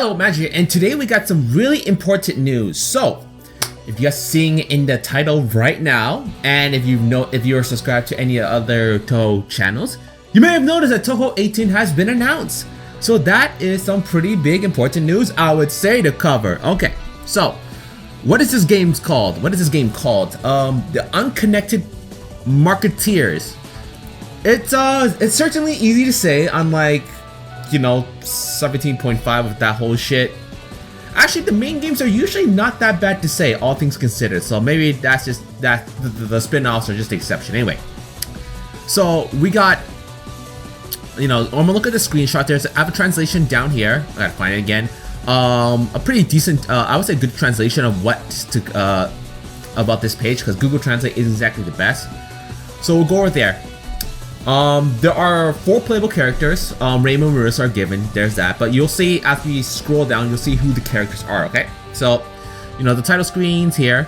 Hello, Magi, and today we got some really important news. So, if you're seeing in the title right now, and if you're subscribed to any other Touhou channels, you may have noticed that Touhou 18 has been announced. So that is some pretty big important news, I would say, to cover. Okay, so what is this game called? The Unconnected Marketeers. It's certainly easy to say, unlike 17.5 with that whole shit. Actually, the main games are usually not that bad to say, all things considered. So maybe that's just the spin-offs are just the exception. Anyway, so we got, I'm gonna look at the screenshot. I have a translation down here. I gotta find it again. A pretty decent, I would say, good translation of what to about this page, because Google Translate isn't exactly the best. So we'll go over there. There are 4 playable characters. Rainbow and Marissa are given. There's that. But you'll see after you scroll down, you'll see who the characters are. Okay. So, the title screen's here,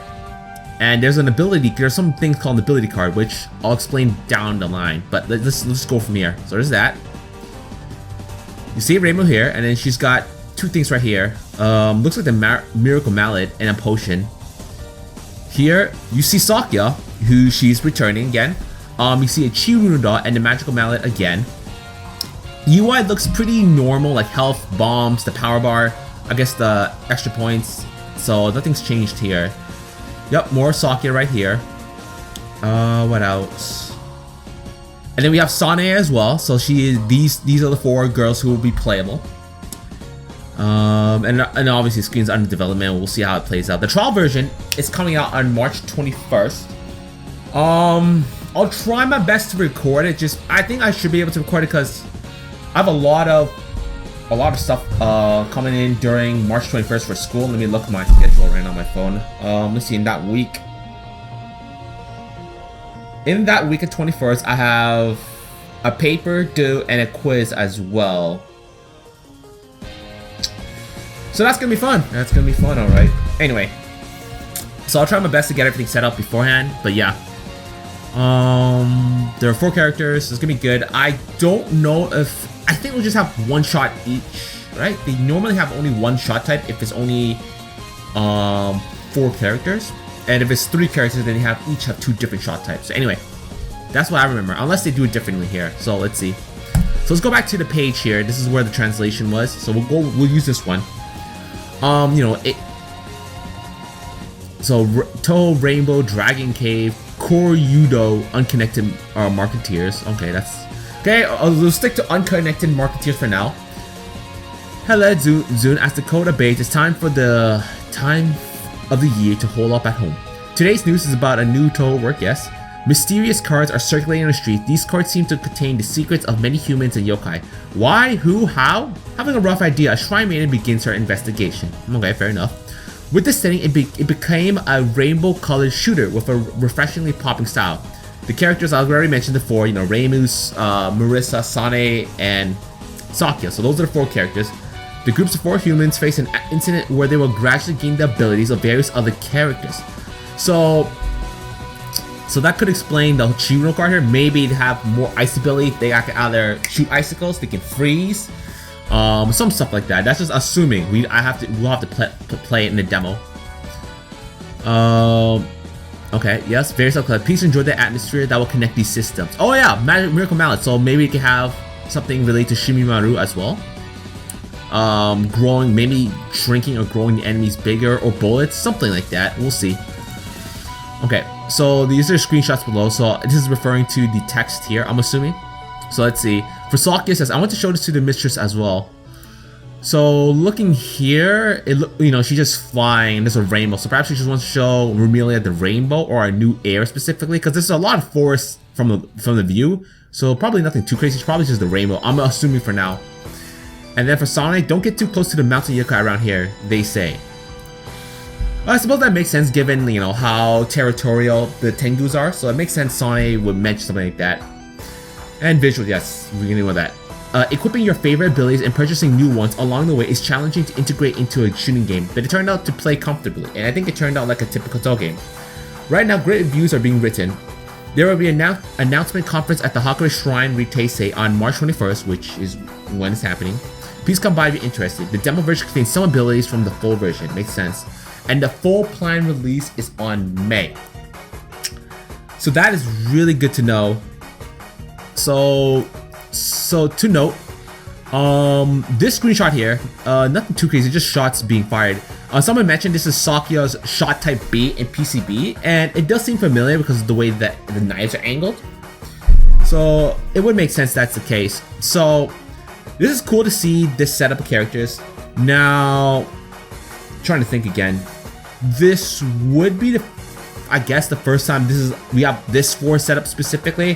and there's an ability. There's some things called an ability card, which I'll explain down the line. But let's go from here. So there's that. You see Rainbow here, and then she's got 2 things right here. Looks like the Miracle Mallet and a potion. Here you see Sakya, who she's returning again. You see a Chiruno and the Magical Mallet again. UI looks pretty normal, like health, bombs, the power bar, I guess the extra points. So nothing's changed here. Yep, more Sakya right here. What else? And then we have Sane as well. So these are the 4 girls who will be playable. And obviously screen's under development. We'll see how it plays out. The trial version is coming out on March 21st. I'll try my best to record it. I think I should be able to record it because I have a lot of stuff coming in during March 21st for school. Let me look at my schedule right now on my phone. Let's see, in that week of 21st, I have a paper due and a quiz as well. So that's gonna be fun. All right. Anyway, so I'll try my best to get everything set up beforehand. But yeah. There are 4 characters. It's gonna be good. I don't know I think we'll just have 1 shot each, right? They normally have only 1 shot type if it's only 4 characters, and if it's 3 characters, then they each have 2 different shot types. So anyway, that's what I remember, unless they do it differently here. So let's see. So let's go back to the page here. This is where the translation was. So we'll use this one. So Touhou Rainbow Dragon Cave Koryudo Unconnected Marketeers. Okay, we'll stick to Unconnected Marketeers for now. Hello, Zune. As the coda abates, it's time of the year to hole up at home. Today's news is about a new Touhou work, yes. Mysterious cards are circulating on the street. These cards seem to contain the secrets of many humans and yokai. Why? Who? How? Having a rough idea, a shrine maiden begins her investigation. Okay, fair enough. With this setting, it became a rainbow-colored shooter with a refreshingly popping style. The characters I've already mentioned before, Reimus, Marissa, Sane, and Sakya. So those are the 4 characters. The groups of 4 humans face an incident where they will gradually gain the abilities of various other characters. So that could explain the Chiruno card here. Maybe they have more ice ability. They can either shoot icicles, they can freeze. Some stuff like that. That's just assuming. We'll have to play it in the demo. Okay, yes, various subclasses. Please enjoy the atmosphere that will connect these systems. Oh yeah, Miracle Mallet. So maybe it can have something related to Shimimaru as well. Growing, maybe shrinking or growing the enemies bigger, or bullets, something like that. We'll see. Okay, so these are screenshots below. So this is referring to the text here, I'm assuming. So let's see. For Sakya says, I want to show this to the mistress as well. So looking here, she's just flying. There's a rainbow. So perhaps she just wants to show Rumelia the rainbow or a new air specifically, because there's a lot of forest from the view. So probably nothing too crazy. It's probably just the rainbow. I'm assuming for now. And then for Sonic, don't get too close to the mountain yokai around here, they say. I suppose that makes sense given how territorial the Tengus are. So it makes sense Sonic would mention something like that. And visual, yes, we're gonna know that. Equipping your favorite abilities and purchasing new ones along the way is challenging to integrate into a shooting game, but it turned out to play comfortably, and I think it turned out like a typical Touhou game. Right now, great reviews are being written. There will be an announcement conference at the Hakure Shrine Riteisei on March 21st, which is when it's happening. Please come by if you're interested. The demo version contains some abilities from the full version. Makes sense. And the full planned release is on May. So that is really good to know. So to note, this screenshot here, nothing too crazy, just shots being fired. Someone mentioned this is Sakya's shot type B in PCB, and it does seem familiar because of the way that the knives are angled. So it would make sense that's the case. So this is cool to see this setup of characters. Now, trying to think again, this would be I guess the first time we have this 4 setup specifically,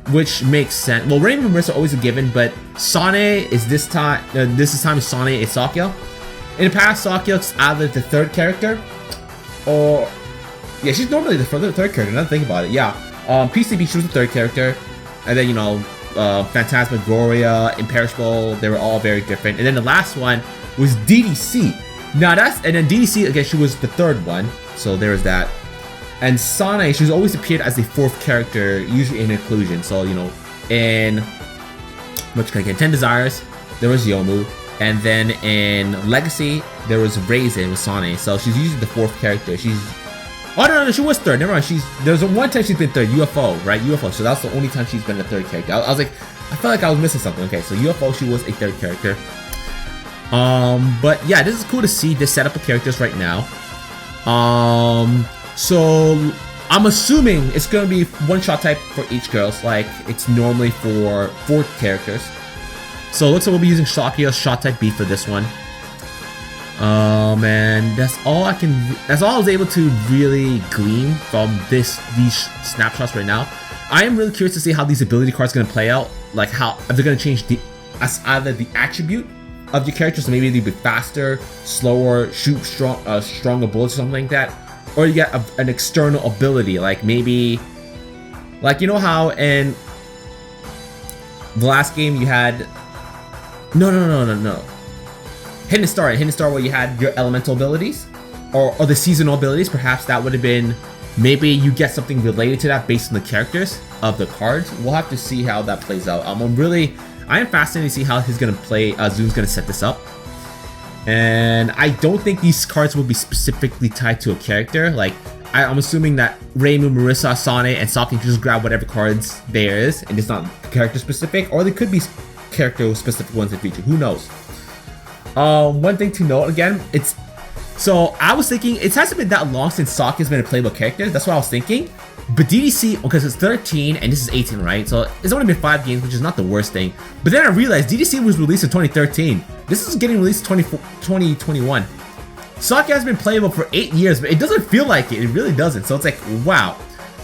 which makes sense. Well, Rainbow and Marissa are always a given, but Sane is this time is Sane is Sakya. In the past, Sakya's either the 3rd character, or yeah, she's normally the 3rd character. Now that I think about it, yeah. PCB, she was the 3rd character, and then Phantasmagoria, Imperishable, they were all very different. And then the last one was DDC. Now and then DDC again, she was the 3rd one, so there was that. And Sane, she's always appeared as the 4th character, usually in inclusion. So in 10 Desires, there was Yomu. And then in Legacy, there was Raisin with Sane. So she's usually the 4th character. Oh no, she was 3rd. Never mind. There's one time she's been 3rd. UFO, right? UFO. So that's the only time she's been a 3rd character. I was like, I felt like I was missing something. Okay, so UFO, she was a 3rd character. But yeah, this is cool to see this setup of characters right now. So I'm assuming it's gonna be 1 shot type for each girls, like it's normally for 4 characters. So it looks like we'll be using Sakya's shot type B for this one. And that's all I was able to really glean from these snapshots right now. I am really curious to see how these ability cards are gonna play out, like if they're gonna change either the attribute of your character, so maybe they'll be faster, slower, shoot stronger bullets or something like that, or you get an external ability, like maybe, like you know how in the last game you had no Hidden Star where you had your elemental abilities or the seasonal abilities. Perhaps that would have been, maybe you get something related to that based on the characters of the cards. We'll have to see how that plays out. I am fascinated to see how he's gonna play. Zoom's gonna set this up, and I don't think these cards will be specifically tied to a character. Like I'm assuming that Reimu, Marissa, Sane, and Saki can just grab whatever cards there is, and it's not character specific, or they could be character specific ones in the future. Who knows? One thing to note again, so I was thinking it hasn't been that long since Saki has been a playable character. That's what I was thinking. But DDC, because it's 13 and this is 18, right? So it's only been 5 games, which is not the worst thing. But then I realized DDC was released in 2013. This is getting released in 2021. Saki has been playable for 8 years, but it doesn't feel like it. It really doesn't. So it's like, wow.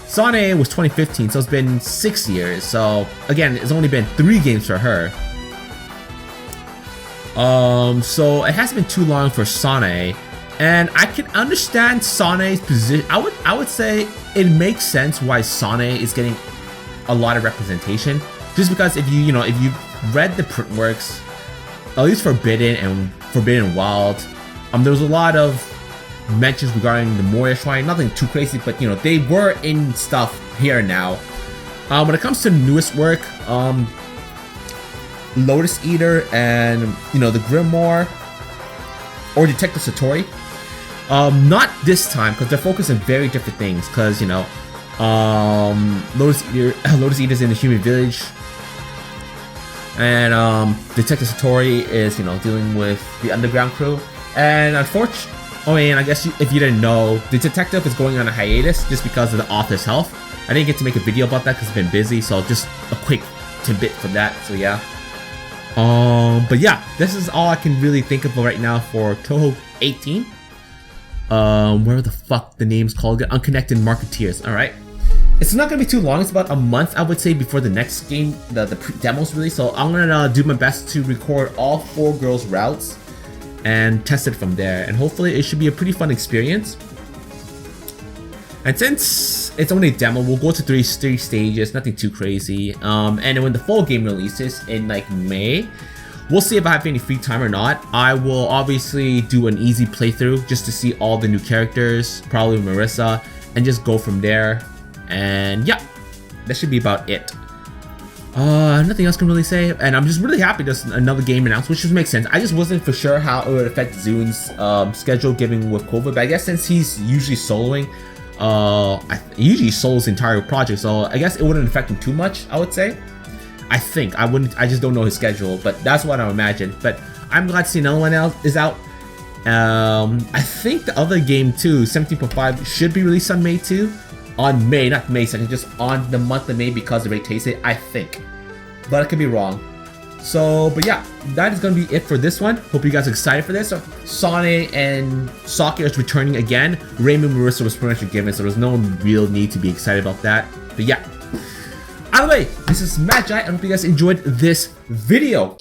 Sane was 2015, so it's been 6 years. So again, it's only been 3 games for her. So it hasn't been too long for Sane, and I can understand Sane's position. I would say it makes sense why Sane is getting a lot of representation, just because if you've read the print works, at least Forbidden and Forbidden Wild, there was a lot of mentions regarding the Moria Shrine. Nothing too crazy, but they were in stuff here and now. When it comes to newest work, Lotus Eater and the Grimoire or Detective Satori, not this time, because they're focused on very different things. Because Lotus Eater's in the Human Village, and Detective Satori is dealing with the underground crew. And unfortunately, I guess if you didn't know, the detective is going on a hiatus just because of the author's health. I didn't get to make a video about that because I've been busy, so just a quick tidbit for that. So yeah. But yeah, this is all I can really think of right now for Touhou 18. Where the fuck the name's called? Unconnected Marketeers. All right. It's not gonna be too long. It's about a month, I would say, before the next game, the demos release. So I'm gonna do my best to record all 4 girls' routes and test it from there. And hopefully, it should be a pretty fun experience. And since it's only a demo, we'll go to 3 stages, nothing too crazy. And when the full game releases in like May, we'll see if I have any free time or not. I will obviously do an easy playthrough just to see all the new characters, probably Marissa, and just go from there. And yeah, that should be about it. Nothing else can really say, and I'm just really happy there's another game announced, which just makes sense. I just wasn't for sure how it would affect Zoon's schedule given with COVID, but I guess since he's usually soloing, he usually solos the entire project, so I guess it wouldn't affect him too much, I would say. I think, I just don't know his schedule, but that's what I imagine. But I'm glad to see another one else is out. I think the other game too, 17.5, should be released on May 2. On May, not May 2nd, just on the month of May because the rate takes it, I think. But I could be wrong. So, but yeah, that is going to be it for this one. Hope you guys are excited for this. So, Sane and Saki is returning again. Raymond Marissa was pretty much given, so there's no real need to be excited about that. But yeah. Either way, this is Magi. I hope you guys enjoyed this video.